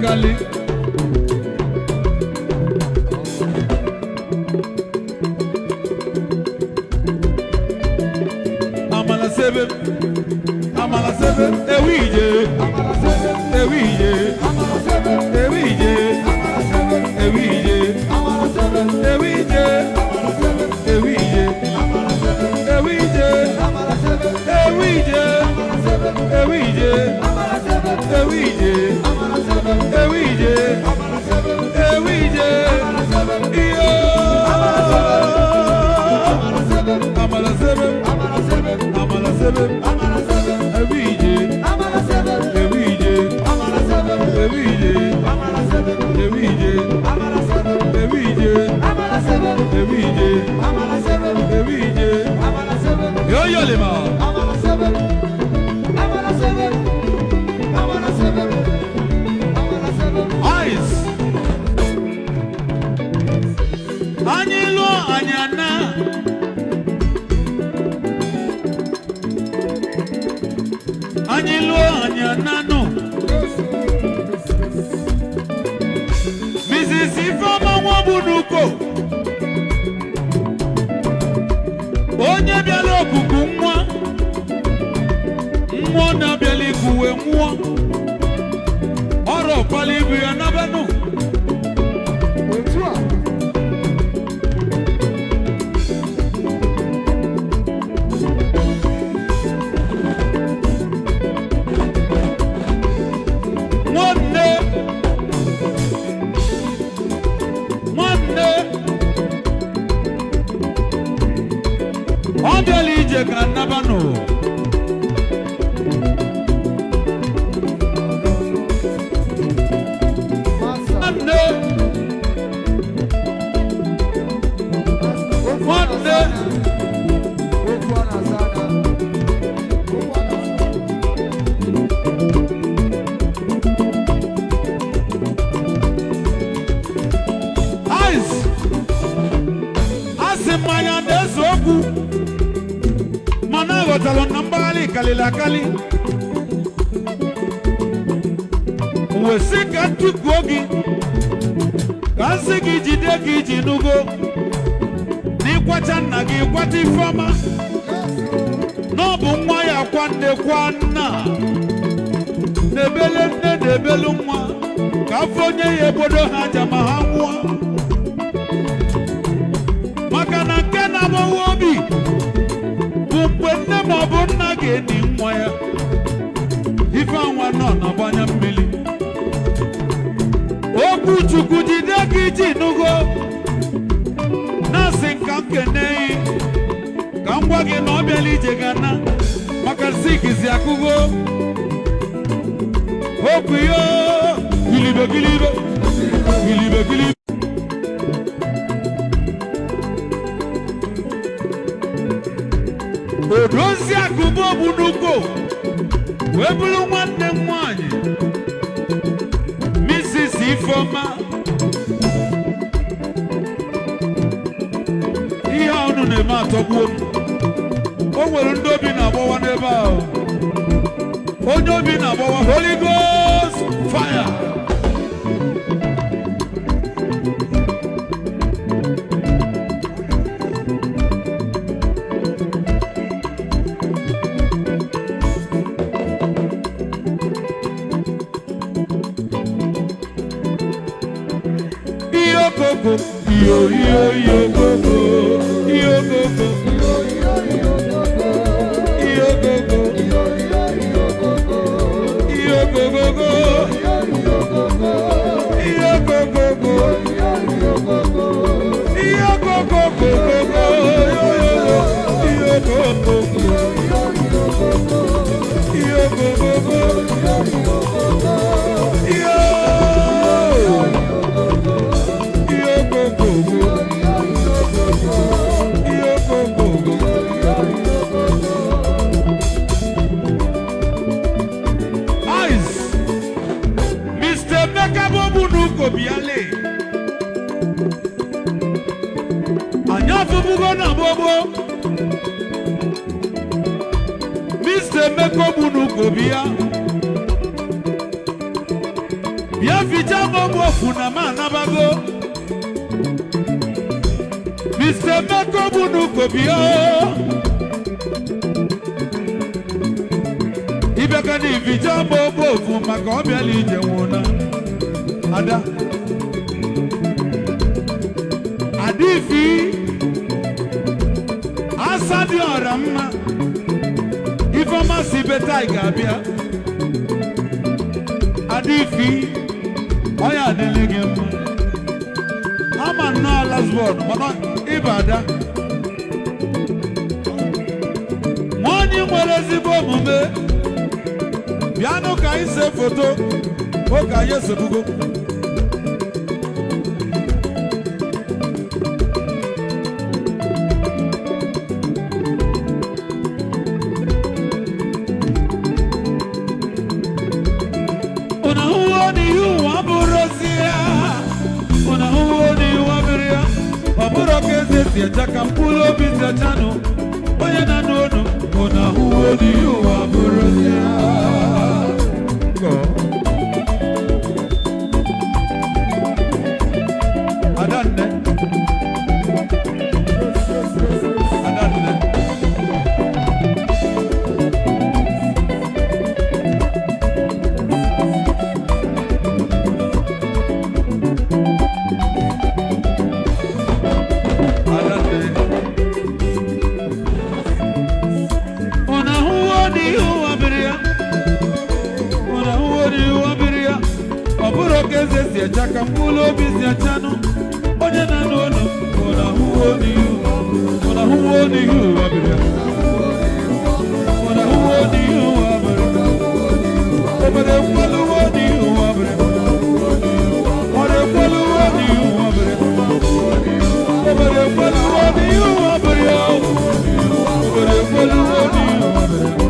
Kali Amala seven Ewije Ewije Ewije Ewije Ewije Ewije Ewije Ewije Ewije Ewije Ewije, Ewije, iyo. Amala seven, Ewije, Ewije, Ewije, Ewije, Ewije, Ewije, yo yo lema. Anyilo anyana Anyilo anyana no Mrs. Ifama wabunuko Onye biala okuku nwa na biala ikuwe nwa Oro palibu ya nabanu Nabano Talon nambali kalila kali Wesika tugogi Kasigi jidegi jinugo Ni kwa chana gi kwa tifama Nobu mwaya kwande kwana Nebelu mwa Kafonye yebodo haja mahamwa Makana kena mwobi When mabona geni mwaya Ifa wana na banya mbili Oku chukujideki jinugo Nasi kankenei Kambwagi nobeli jegana Makasiki ziakugo Oku yo Gilibe Gilibe Gozie Okeke webulu nwanne nwanyị Mrs. Ifoma ihe ọnụ na-eme atọgbuo o nwere ndị obi na-agbawa n'ebe ahụ onye obi na-agbawa Holy Ghost fire Yo go go yo go go yo go go yo go go yo go go yo go go biale. Anya fubugo na bobo. Mr. Meko bunu kobia. Bia fija bobo funa mana bago. Mr. Meko bunu kobia. Ibekani fija bobo fuma kobia lije wona. Ada. Adifi. Asadi orama. Ifoma sibeta igabia. Adifi. Oya delegem. I'm a no last word, but Ibada. Money mwelezibo mume. Piano kaise photo. Oka yese bugo. Jakampulo bizya chano oye na nono ona huo di yuwa burozia go adande Jakampulo bizya chano oye na nono ona huo di yuwa burozia ona huo di yuwa burozia obere kwalu di yuwa burozia obere kwalu di yuwa burozia obere kwalu di yuwa burozia obere kwalu di yuwa burozia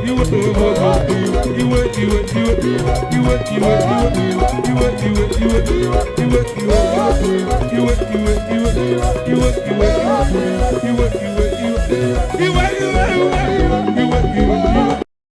You You